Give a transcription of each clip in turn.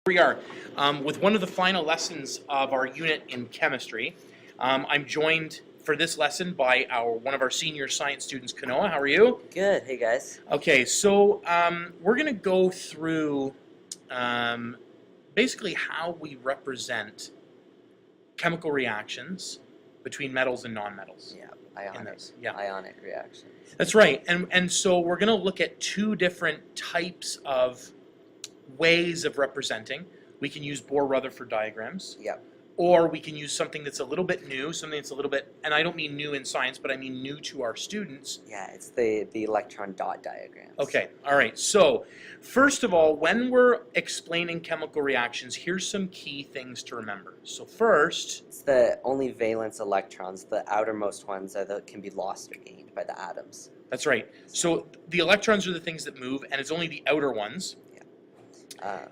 We are with one of the final lessons of our unit in chemistry. I'm joined for this lesson by one of our senior science students, Kanoa. How are you? Good. Hey guys. Okay, so we're going to go through basically how we represent chemical reactions between metals and nonmetals. Yeah, ionic. Yeah. Ionic reactions. That's right, and so we're going to look at two different types of ways of representing. We can use Bohr-Rutherford diagrams. Yep. Or we can use something that's a little bit new, something that's a little bit, and I don't mean new in science, but I mean new to our students. Yeah, it's the Electron Dot Diagrams. Okay, all right. So first of all, when we're explaining chemical reactions, here's some key things to remember. So first, it's the only valence electrons, the outermost ones, that can be lost or gained by the atoms. That's right. So the electrons are the things that move, and it's only the outer ones.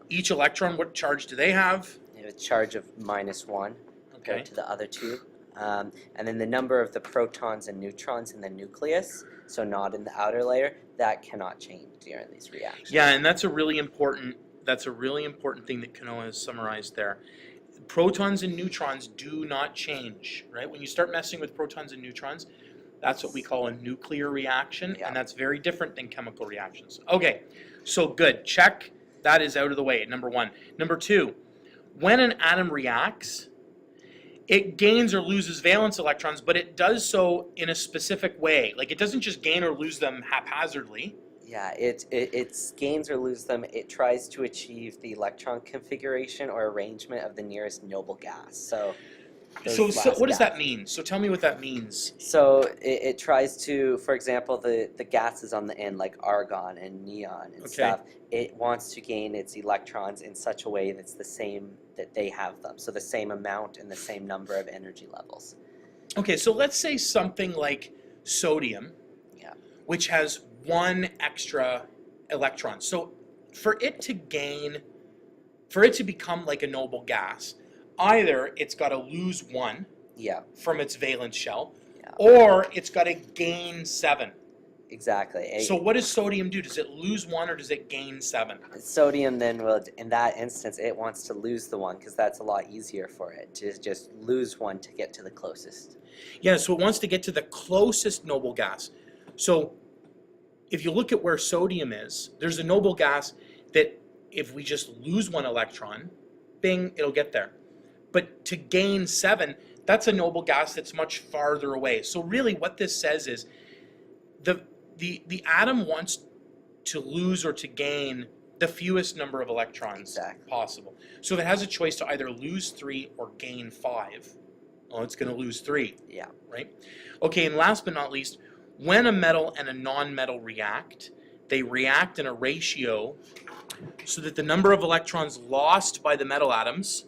Each electron, what charge do they have? They have a charge of -1 compared to the other two. And then the number of the protons and neutrons in the nucleus, so not in the outer layer, that cannot change during these reactions. Yeah, and that's a really important thing that Kanoa has summarized there. Protons and neutrons do not change, right? When you start messing with protons and neutrons, that's what we call a nuclear reaction, and that's very different than chemical reactions. Okay, so good. Check. That is out of the way, number one. Number two, when an atom reacts, it gains or loses valence electrons, but it does so in a specific way. Like, it doesn't just gain or lose them haphazardly. Yeah, it gains or loses them. It tries to achieve the electron configuration or arrangement of the nearest noble gas. So what does that mean? So tell me what that means. So it tries to, for example, the gases on the end, like argon and neon and stuff, it wants to gain its electrons in such a way that's the same that they have them. So the same amount and the same number of energy levels. Okay, so let's say something like sodium, which has one extra electron. So for it to become like a noble gas, either it's got to lose one from its valence shell, or it's got to gain 7. Exactly. So what does sodium do? Does it lose 1 or does it gain 7? Sodium then will, in that instance, it wants to lose the 1 because that's a lot easier for it to just lose 1 to get to the closest. Yeah, so it wants to get to the closest noble gas. So if you look at where sodium is, there's a noble gas that if we just lose 1 electron, bing, it'll get there. But to gain 7, that's a noble gas that's much farther away. So really what this says is the atom wants to lose or to gain the fewest number of electrons possible. So if it has a choice to either lose 3 or gain 5, well, it's going to lose 3. Yeah. Right? Okay, and last but not least, when a metal and a non-metal react, they react in a ratio so that the number of electrons lost by the metal atoms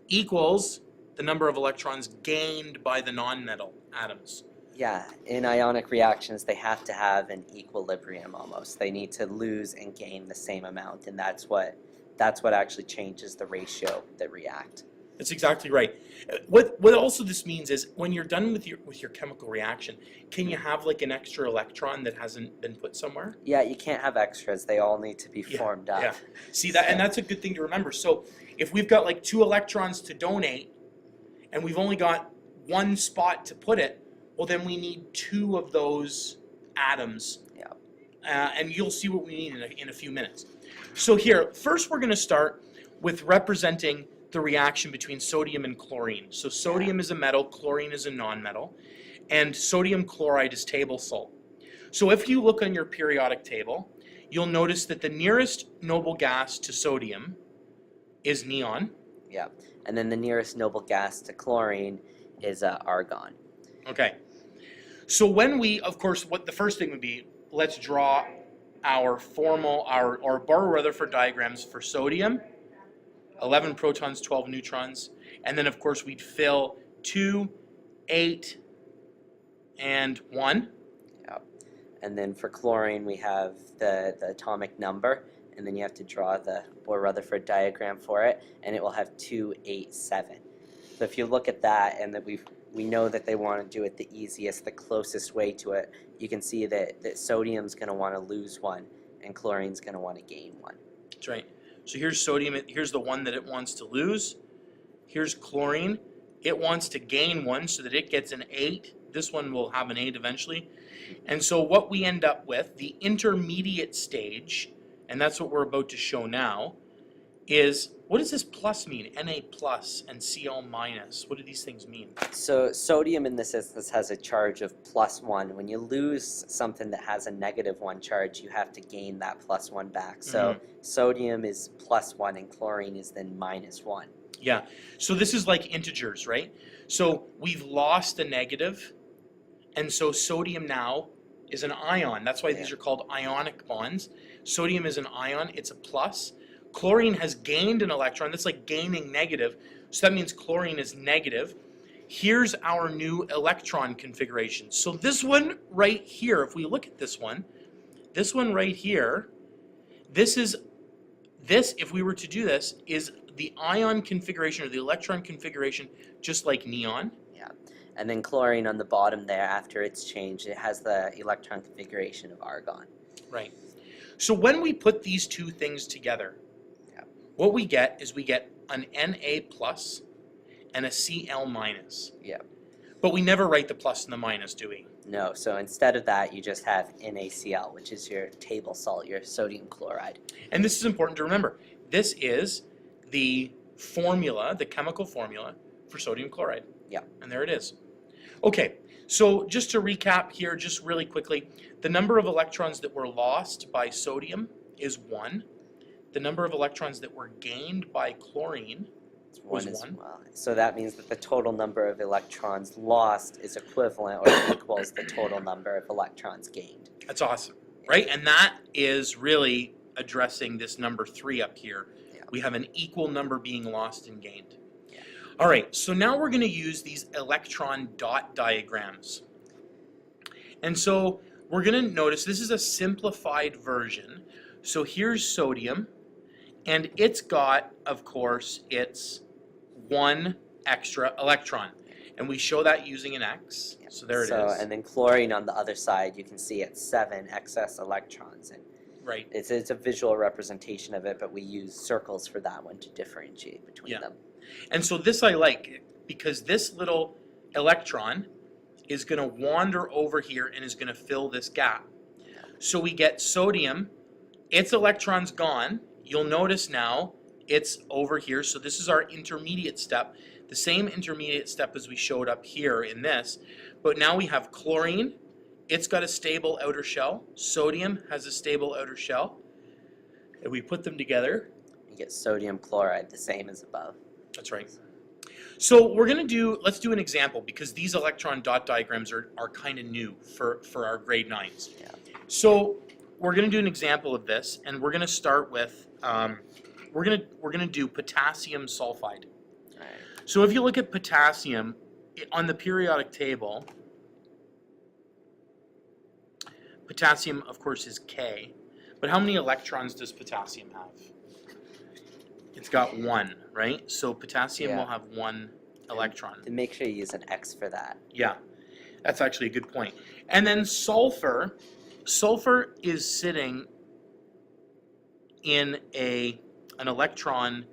equals the number of electrons gained by the non-metal atoms. Yeah, in ionic reactions, they have to have an equilibrium almost. They need to lose and gain the same amount, and that's what actually changes the ratio that react. That's exactly right. What also this means is when you're done with your chemical reaction, can you have like an extra electron that hasn't been put somewhere? Yeah, you can't have extras. They all need to be formed up. Yeah. See that, and that's a good thing to remember. So if we've got like 2 electrons to donate, and we've only got 1 spot to put it, well then we need 2 of those atoms. Yeah. And you'll see what we need in a few minutes. So here, first we're going to start with representing the reaction between sodium and chlorine. So sodium is a metal, chlorine is a nonmetal, and sodium chloride is table salt. So if you look on your periodic table, you'll notice that the nearest noble gas to sodium is neon. Yeah, and then the nearest noble gas to chlorine is argon. Okay. So when we, of course, what the first thing would be, let's draw our Bohr-Rutherford diagrams for sodium. 11 protons, 12 neutrons, and then of course we'd fill 2, 8, and 1. Yeah. And then for chlorine we have the atomic number, and then you have to draw the Bohr-Rutherford diagram for it, and it will have 2, 8, 7. So if you look at that, and that we know that they want to do it the easiest, the closest way to it, you can see that sodium's going to want to lose 1, and chlorine's going to want to gain 1. That's right. So here's sodium, here's the one that it wants to lose. Here's chlorine. It wants to gain one so that it gets an 8. This one will have an 8 eventually. And so what we end up with, the intermediate stage, and that's what we're about to show now, is, what does this plus mean? Na plus and Cl minus. What do these things mean? So sodium in this instance has a charge of +1. When you lose something that has a -1 charge, you have to gain that +1 back. So sodium is +1 and chlorine is then -1. Yeah, so this is like integers, right? So we've lost a negative, and so sodium now is an ion. That's why these are called ionic bonds. Sodium is an ion, it's a plus. Chlorine has gained an electron. That's like gaining negative. So that means chlorine is negative. Here's our new electron configuration. So this one right here, if we look at this one right here, this, if we were to do this, is the ion configuration or the electron configuration, just like neon. Yeah. And then chlorine on the bottom there, after it's changed, it has the electron configuration of argon. Right. So when we put these two things together, what we get is we get an Na plus and a Cl minus. Yeah. But we never write the plus and the minus, do we? No, so instead of that, you just have NaCl, which is your table salt, your sodium chloride. And this is important to remember. This is the formula, the chemical formula for sodium chloride. Yeah. And there it is. Okay, so just to recap here, just really quickly, the number of electrons that were lost by sodium is 1. The number of electrons that were gained by chlorine was 1. Well. So that means that the total number of electrons lost is equivalent or equals the total number of electrons gained. That's awesome, right? And that is really addressing this number 3 up here. Yeah. We have an equal number being lost and gained. Yeah. All right, so now we're going to use these electron dot diagrams. And so we're going to notice this is a simplified version. So here's sodium. And it's got, of course, its 1 extra electron. And we show that using an X. Yeah. So there it is. And then chlorine on the other side, you can see it's 7 excess electrons. And right. it's a visual representation of it, but we use circles for that one to differentiate between them. And so this I like, because this little electron is going to wander over here and is going to fill this gap. So we get sodium, its electron's gone. You'll notice now it's over here, so this is our intermediate step, the same intermediate step as we showed up here in this, but now we have chlorine, it's got a stable outer shell, sodium has a stable outer shell, and we put them together. You get sodium chloride, the same as above. That's right. So we're going to let's do an example, because these electron dot diagrams are kind of new for our grade 9s. Yeah. So we're going to do an example of this, and we're going to start with we're gonna do potassium sulfide. Right. So if you look at potassium on the periodic table, potassium of course is K, but how many electrons does potassium have? It's got 1, right? So potassium will have 1 electron. And make sure you use an X for that. Yeah, that's actually a good point. And then sulfur is sitting in an electron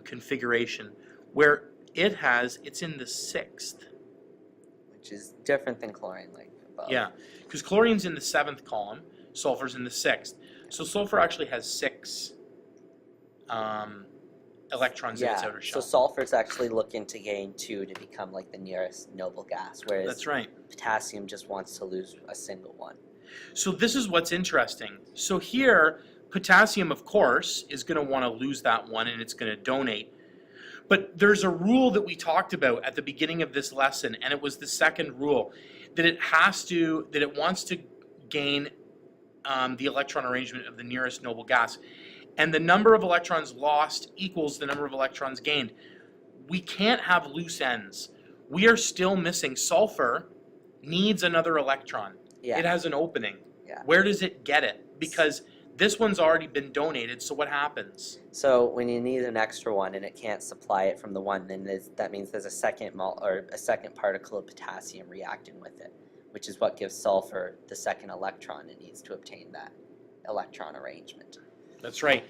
configuration where it's in the 6th. Which is different than chlorine, like above. Yeah, because chlorine's in the 7th column, sulfur's in the 6th. So sulfur actually has 6 electrons in its outer shell. So sulfur's actually looking to gain 2 to become like the nearest noble gas, whereas That's right. potassium just wants to lose a single one. So this is what's interesting. So here, potassium, of course, is going to want to lose that 1, and it's going to donate. But there's a rule that we talked about at the beginning of this lesson, and it was the second rule, that it wants to gain the electron arrangement of the nearest noble gas. And the number of electrons lost equals the number of electrons gained. We can't have loose ends. We are still missing. Sulfur needs another electron. Yeah. It has an opening. Yeah. Where does it get it? Because this one's already been donated, so what happens? So when you need an extra one and it can't supply it from the one, then that means there's a second particle of potassium reacting with it, which is what gives sulfur the second electron it needs to obtain that electron arrangement. That's right.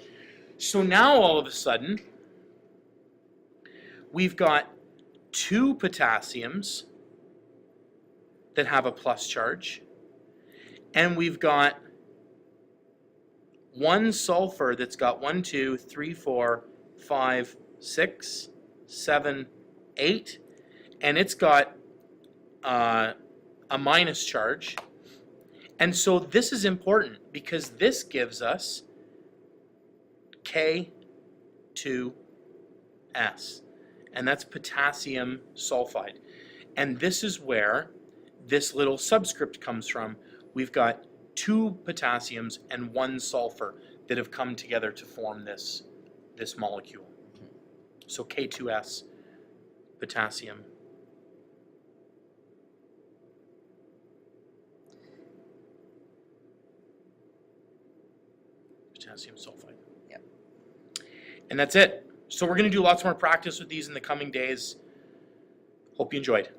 So now all of a sudden, we've got 2 potassiums that have a plus charge, and we've got 1 sulfur that's got 1, 2, 3, 4, 5, 6, 7, 8, and it's got a minus charge. And so this is important because this gives us K2S, and that's potassium sulfide. And this is where this little subscript comes from. We've got 2 potassiums and 1 sulfur that have come together to form this molecule. So K2S, potassium. Potassium sulfide. Yep. And that's it. So we're going to do lots more practice with these in the coming days. Hope you enjoyed.